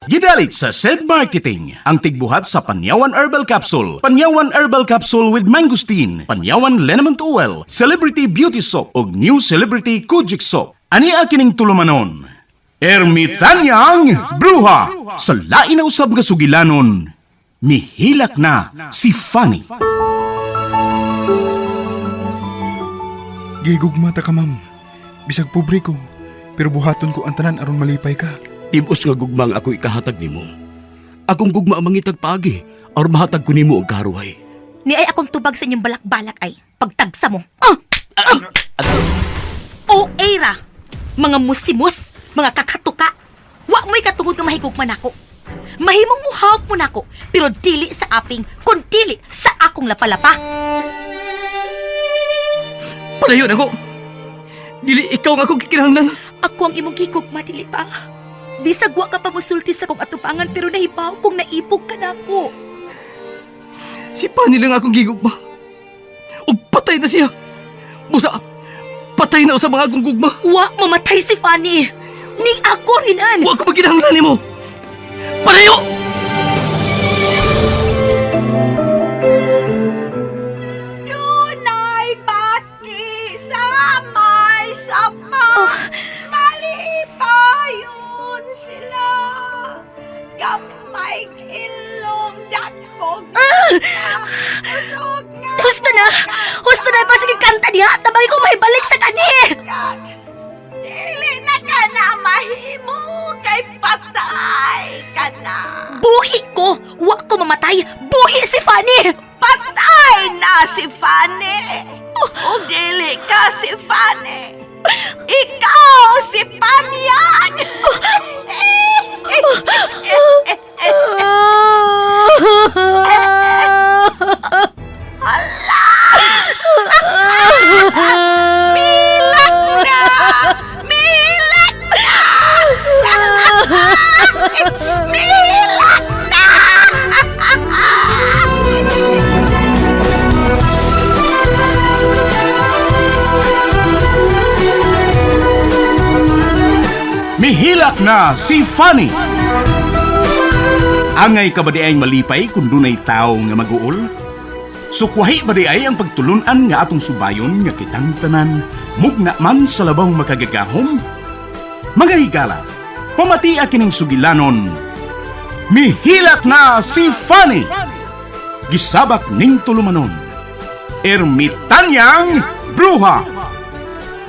Gidalit sa SED Marketing, ang tigbuhat sa Panyawan Herbal Capsule, Panyawan Herbal Capsule with Mangosteen, Panyawan Liniment Oil, Celebrity Beauty Soap, ug New Celebrity Kojic Soap. Ani akining tulumanon, Ermitanyang Bruha! Sa lain na usab nga sugilanon, mihilak na si Fanny. Gigugmata ka, ma'am. Bisag pobre ko, pero buhaton ko ang tanan aron malipay ka. Tibos nga gugmang ako ikahatag nimo. Akong gugma ang mangitag pagi, or mahatag ko nimo og karuhay. Ni ay akong tubag sa inyong balak-balak ay pagtagsa mo. O era! Mga musimos, mga kakatuka. Wa mo'y katungod nga mahigugman ako. Mahimong muhawak mo nako, pero dili sa aping, kun dili sa akong lapalapa. Palayon ako! Dili ikaw nga akong kikinahanglan. Ako ang imong gigugma, dili pa. Bisag wa ka pa musulti sa kong atubangan, pero nahibaw kong naipog ka na ako. Si Pani lang akong gigugma. O patay na siya. Busa, patay na sa mga akong gugma. Wa mamatay si Fanny. Ning ako rin an. Wa ko maginahanglan mo. Palayo! Dunay bati sa may sapa. Malipayon sila. Gamay ilong dakog. Usog nga. Husto na! Husto na! Pasig kanta niya! Tabay ko mahibalik sa kani! Dili na ka na mahimo kay patay ka na. Buhi ko! Wa ko mamatay! Buhi si Fanny! Patay na si Fanny. O dili ka si Fanny. Ikaw si Panyan. Hala! Milak na! Milak na! Milak na! Mihilak na si Fanny. Angay ka ba di ay malipay kung dunay tao nga mag-uol? Sukwahi ba di ay ang pagtulunan nga atong subayon nga kitang tanan, mugna man sa labang makagagahom? Mga higala, pamati kining sugilanon, mihilak na si Fanny! Gisabak ning tulumanon, Ermitanyang Bruha!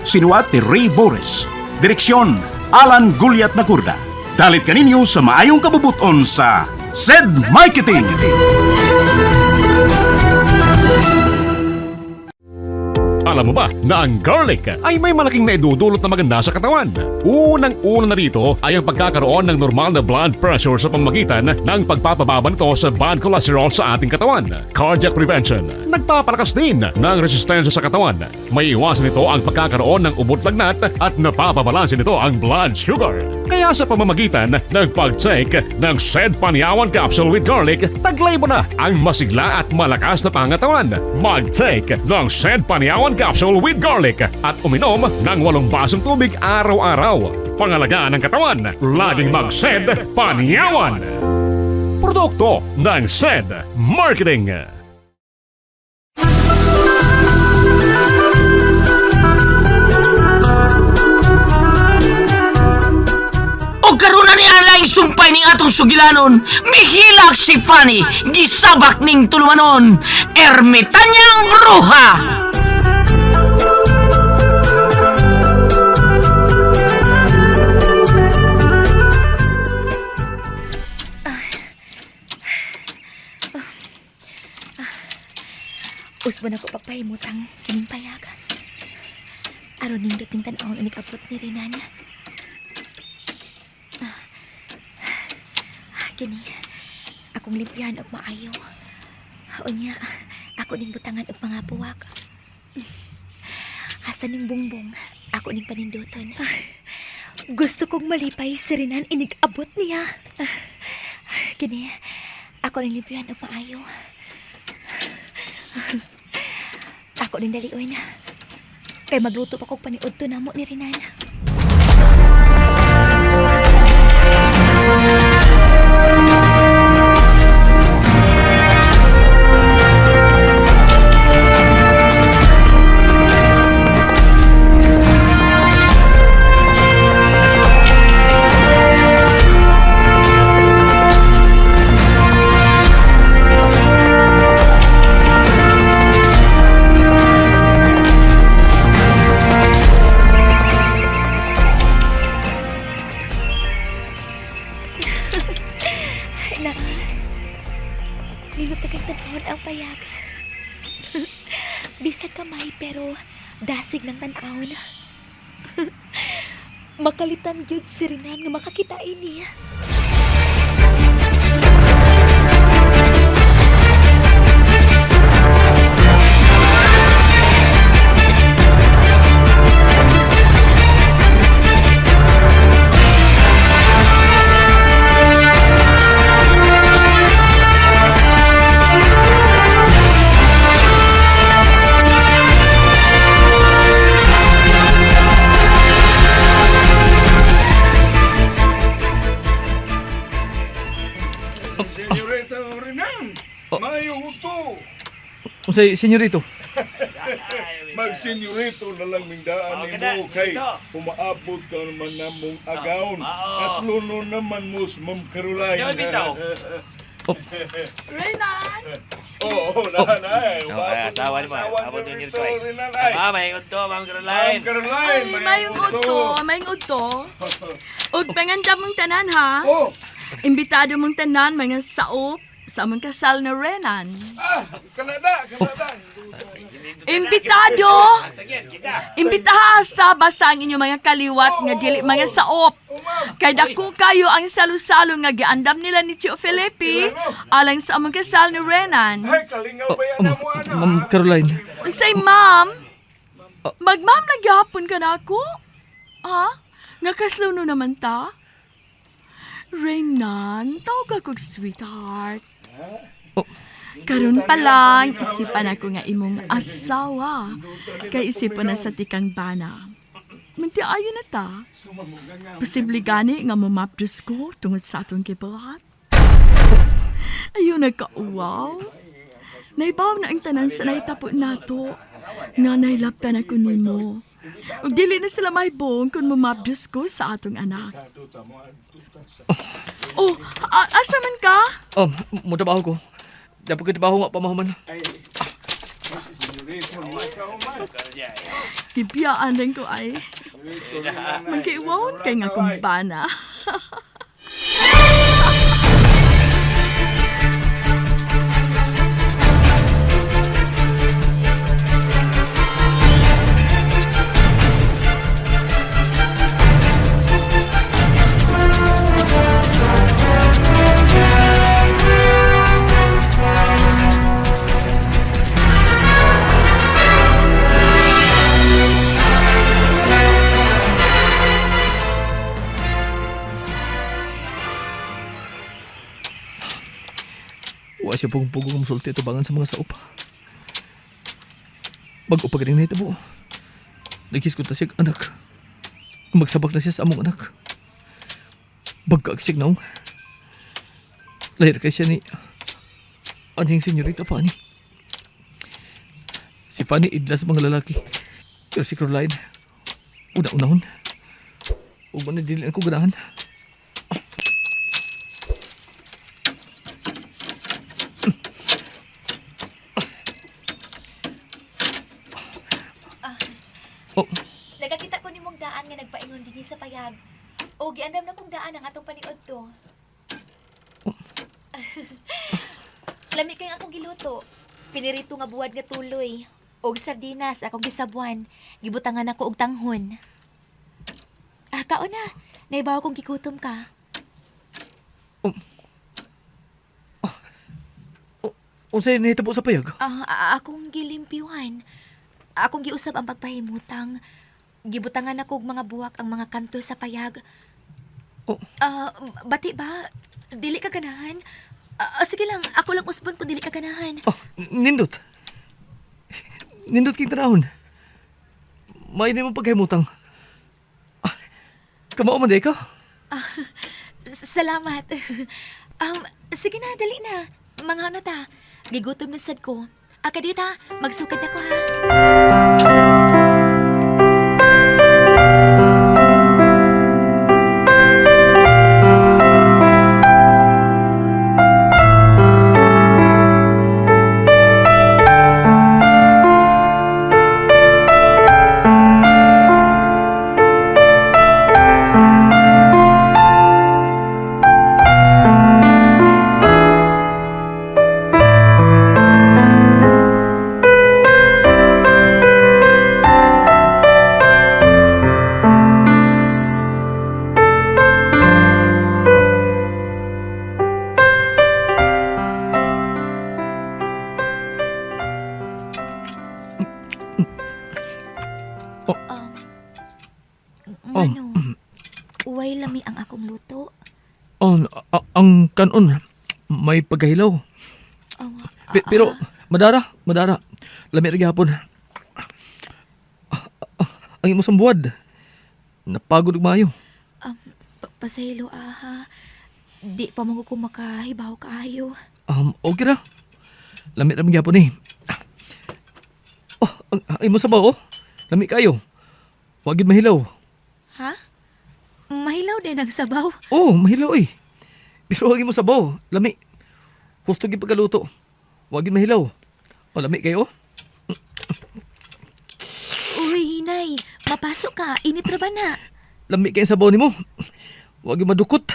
Sinuat ni Ray Boris, direksyon Alan Gulyat Nagurda. Dalit kaninyo sa maayong kabubuton sa SED Marketing. Alam mo ba na ang garlic ay may malaking naidudulot na maganda sa katawan? Unang-una na rito ay ang pagkakaroon ng normal na blood pressure sa pamamagitan ng pagpapababa nito sa bad cholesterol sa ating katawan. Cardiac prevention. Nagpapalakas din ng resistensya sa katawan. May iwasan nito ang pagkakaroon ng ubot lagnat at napapabalansin nito ang blood sugar. Kaya sa pamamagitan ng pag-take ng SED Panyawan Capsule with Garlic, taglay mo na ang masigla at malakas na pangatawan. Mag-take ng SED Panyawan Capsule with Garlic at uminom ng 8 basong tubig araw-araw. Pangalagaan ng katawan, laging mag-SED Panyawan. Produkto ng SED Marketing. O karuna ni Alay sumpay ning atong sugilanon, mihilak si Fanny, gisabak ning tulumanon, Ermitanyang Bruha! Usbo na ko pagpahimutang kining payagan. Aron ning dating tan-awon inikabot ni Rinana. Kini, akong limpyahan og maayo. Unya, ako ning butangan og mga buwak. Hasta ning bungbong, ako ning paninduton. Gusto kong malipay si Rinan inig-abot niya. Kini, ako ning limpyahan og maayo. Ako ning dalioy na. Kay magluto pa kong paniud to namo ni Rinan. Na, nindot na kang tanahon ang payag. Bisag kamay pero dasig ng tanahon. Makalitan gyud si Renan nga makakita ini. Senyorita Renan, mayong uto. Unsay senyorito? Magsenyorito na lang mindaan ni mo kay umaabot ka naman namong agaon. Asluno naman mo sa Ma'am Caroline. Renan! Oo, nanay. Asawa ni ma. Abot yung nito ay. Nanay. May udto, Ma'am Ma'am Caroline. Caroline, Mayong udto. Ug panganda mong tanan ha. Oh, Imbitado mong tanan mga saop sa among kasal na Renan. Canada. Imbitado! Imbitahas ta basta ang inyong mga kaliwat nga dili mga saop. Kay dako kayo ang salo-salo nga giandam nila ni Tio Felipe alang sa among kasal ni Renan. Ay, kalingaw ba yan na mo, anak? Ma'am Caroline. Unsay ma'am? Magmam na gyapon ka na ako? Ha? Nga kasluno naman ta? Renan, tawag ako sweetheart. Karon pa lang, isipan ako nga imong asawa. Kay isipan na sa tikang bana. Magtiayo na ta. Posible gani nga mamapdos ko tungod sa atong gibuhat. Ayun, nagka-wow. Naibaw na ang tanan sa naitapo nato. Nga nailaptan ako nimo. Ug dili na sila mahibong kung mamapdos ko sa atong anak. Oh, asa man ka? Mo trabaho ko. Dapat ko trabaho nga pamahuman. Tibiyaan rin ko ay. Magkiiwawon kay nga kumbana. Wa siya pugong-pugong kumsulti tubangan sa mga saupa. Bago pa ganing nahitabo. Naghiskot na siya anak. Magsabak na siya sa among anak. Bagkag siya naong. Lahir kay siya ni anhing senyorita Fanny. Si Fanny idlas mga lalaki. Pero si Caroline, una-unahon. Huwag mo na dili ko ganahan. Nagakita ko ni mong daan nga nagpaingon dinhi sa payag. O giandam na kong daan ang atong paniod to. Lami kay akong giluto. Pinirito nga buwad nga tuloy. Og sardinas akong gisabuan. Gibutangan ako og tanghon. Kaon na. Naibaw kong gikutom ka. Unsay nahitabo sa payag? Akong gilimpyuhan. Akong giusab ang pagpahimutang. Gibutangan ako og mga buwak ang mga kanto sa payag. Bati ba? Dili ka ganahan? Sige lang, ako lang usbon kung dili ka ganahan. Nindot. Nindot king tanahon. May naman paghimutang. Kamao man day ka? Salamat. Sige na, dali na. Mga ano ta, gigutom na sad ko. Kadita, magsukad ako ha. Ang kanon, may pagkahilaw. Oh, Pero, madara. Lami rin gihapon. Ang imo sambuad. Napagod og maayo. pasaylo aha. Di pa mo ko makahibaw kaayo. Okay ra. Lami ra gyapon eh. Oh, ang imo sabaw oh. Lami kayo. Wa gid mahilaw. Ha? Mahilaw din ang sabaw. Oh, mahilaw eh. Pero wag mo sabaw. Lami. Gusto gid pagkaluto. Wa gid mahilaw. O lami kayo. Uy, hinay. Mapasok ka. Init ra ba na? Lami kay sabaw nimo. Wag gid madukot.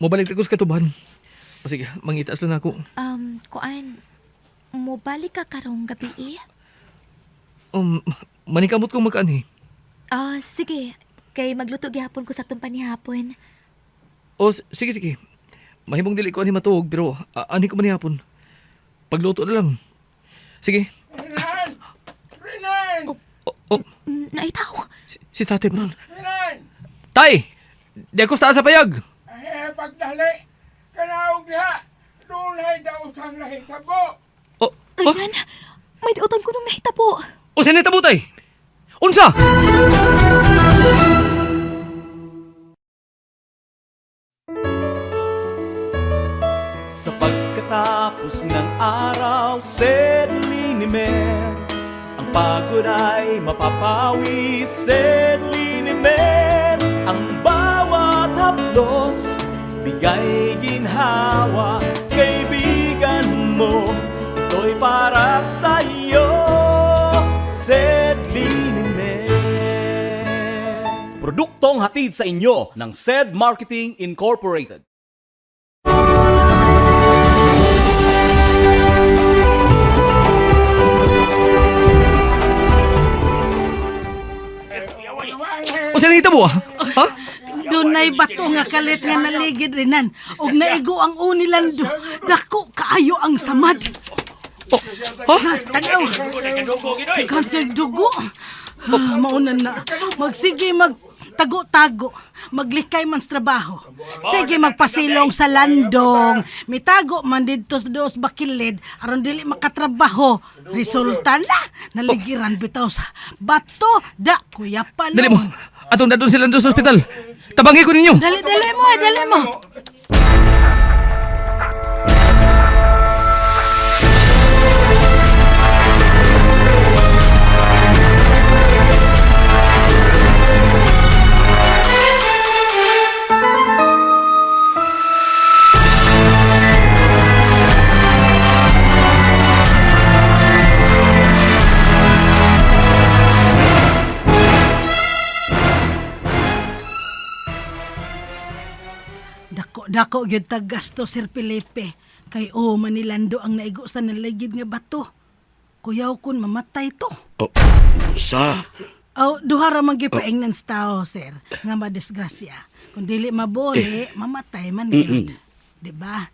Mobalik ko sa katuban. O sige, mangitaas lang ako. Kuan, mo balik ka karong gabi eh? Manikamot kong makaan eh. Sige. Kay magluto gihapon ko sa tumpan ni hapon. O, sige. Mahimong dili ko ani matuog, pero ani ko man hapon. Pagluto na lang. Sige. Renan! Naitaw. Si tatay mo. Renan! Tay! Di ako sa sa payag! Pagdali! Kanaog diha! Dunay daw sang lahitabo! Renan, may diutan ko nung nahitabo. O, sinita mo tay! Unsa? Sa pagkatapos ng araw, said Linimen, ang pagod ay mapapawi, said Linimen. Ang bawat haplos, bigay ginhawa, kaibigan mo, ito'y para sa'yo, said Linimen. Produktong hatid sa inyo ng SED Marketing Incorporated. O, sinita mo Ha? Dunay bato nga kalit nga naligid rinan og naigo ang unilando. Dako kaayo ang samad. Tanaw. Kan kay dugo. Maunan na. Magsige tago-tago, maglikay man sa trabaho. Sige magpasilong sa landong. Mitago man didto sa dos bakilid aron dili makatrabaho. Resulta na naligiran bitaw sa bato da kuya pa. Dali mo. Atong dadun sila doon sa ospital. Tabangi ko ninyo. Dali mo. Dako gyud tag gasto Sir Felipe kay manilando ang naigo sa naligid nga bato. Kuyaw kun mamatay to. Sa? Duha ra man gipaingnan sa tao, sir, nga madisgrasya. Kung dili mabuhi, mamatay man gyud. Di ba?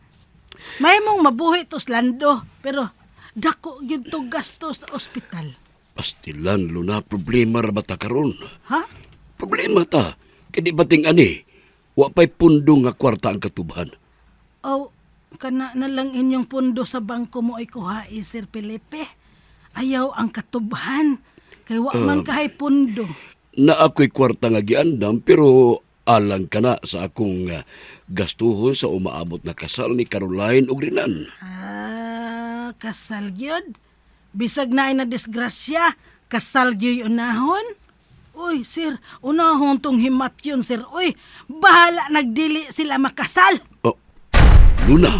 May mong mabuhi to sa lando, pero dako gyud to gasto sa ospital. Pastilan, Luna, problema ra ba ta karon? Ha? Problema ta. Kadi bating ani. Wa pa'y pundo nga kwarta ang katubhan. Kana na lang inyong pundo sa bangko mo ay kuhai, Sir Felipe. Ayaw ang katubhan. Kay wa man kahay pundo. Na ako'y kwarta nga giandam, pero alang ka na sa akong gastuhon sa umaabot na kasal ni Caroline ug Renan. Kasal gyud? Bisag na ay na disgrasya, kasal gyud unahon? Uy, sir, unahon tong himat yun, sir. Uy, bahala nagdili sila makasal. Luna.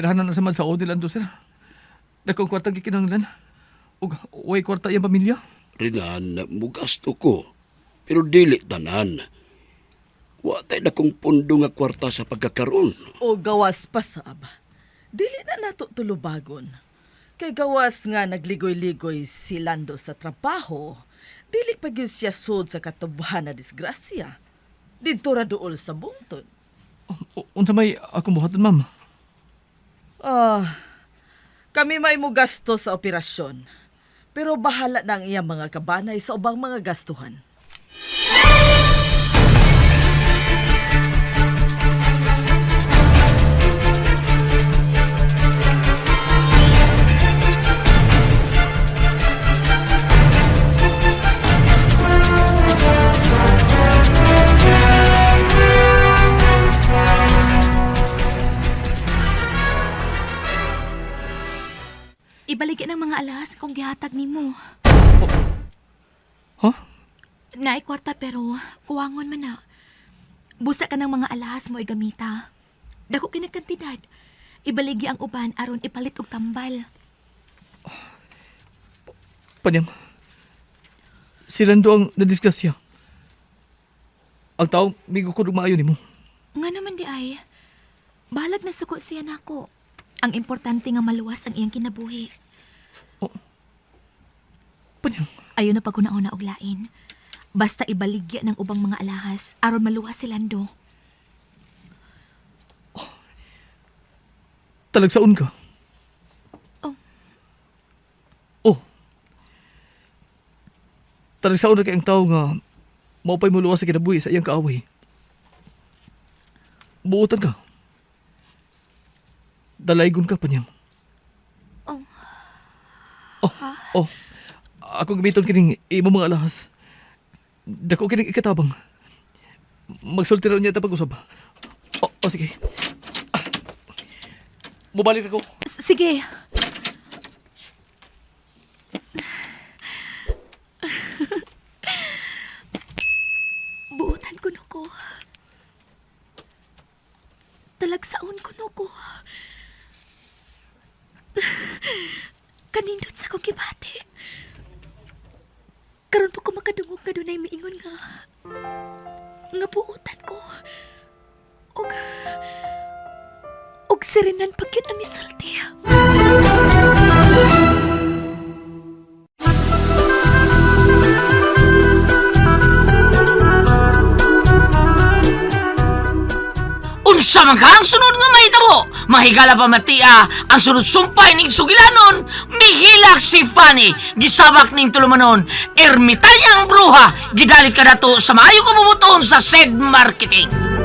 ganahanan na sa man sa Odil ando, sir. Dakong kwarta gikinanglan. Ug way kwarta iyang pamilya. Rinan, mugasto ko. Pero dili tanan. Wa tay dakong pundo nga kwarta sa pagkakaroon. O gawas pa sab. Dili na nato tulubagon. Kay gawas nga nagligoy-ligoy si Lando sa trabaho, dili pa gyud siya sud sa katubuhan na disgrasya. Didto ra duol sa bungtod. Unsa may akong buhaton, ma'am? Kami may mo gasto sa operasyon. Pero bahala na ang iyang mga kabanay sa ubang mga gastuhan. Ibaligyan ng mga alahas kung gihatag nimo. Ha? Naay kwarta pero kuwangon man na. Busa ka ng mga alahas mo igamita. Dako kinagkantidad. Ibaligi ang uban aron ipalit og tambal. Panyang, si Lando ang nadisgrasya. Ang taong migo ko dumaayo ni mo. Nga naman di ay. Balag na suko siya nako. Ang importante nga maluwas ang iyang kinabuhi. Panyang, Ayaw na paguna-una og lain. Basta ibaligya ng ubang mga alahas aron maluwas si Lando. talagsaon ka. Oh. Talagsaon na kay ang tao nga maupay mo luwas sa kinabuhi sa iyang kaaway. Buutan ka. Dalaygon ka pa niyang. Oh. Ako gamiton kining imo mga alahas. Dako kining ikatabang. Magsulti raw niya ta pag-usab. Sige. Mubalik ako. Sige. Buutan ko ko. Talagsaon ko ko. Kanindot sa kong kibati. Karon po ko makadungog nga dunay miingon nga. Nga buutan ko. Og sirinan pagkit ang isalti. Unsa man ka ang sunod nga mahitabo? Mahigala pa matia ang sunod sumpay ning sugilanon. Mihilak si Fanny, gisabak ning tulumanon. Ermitanyang bruha, gidalit ka dato sa maayo kabubuton sa SED Marketing.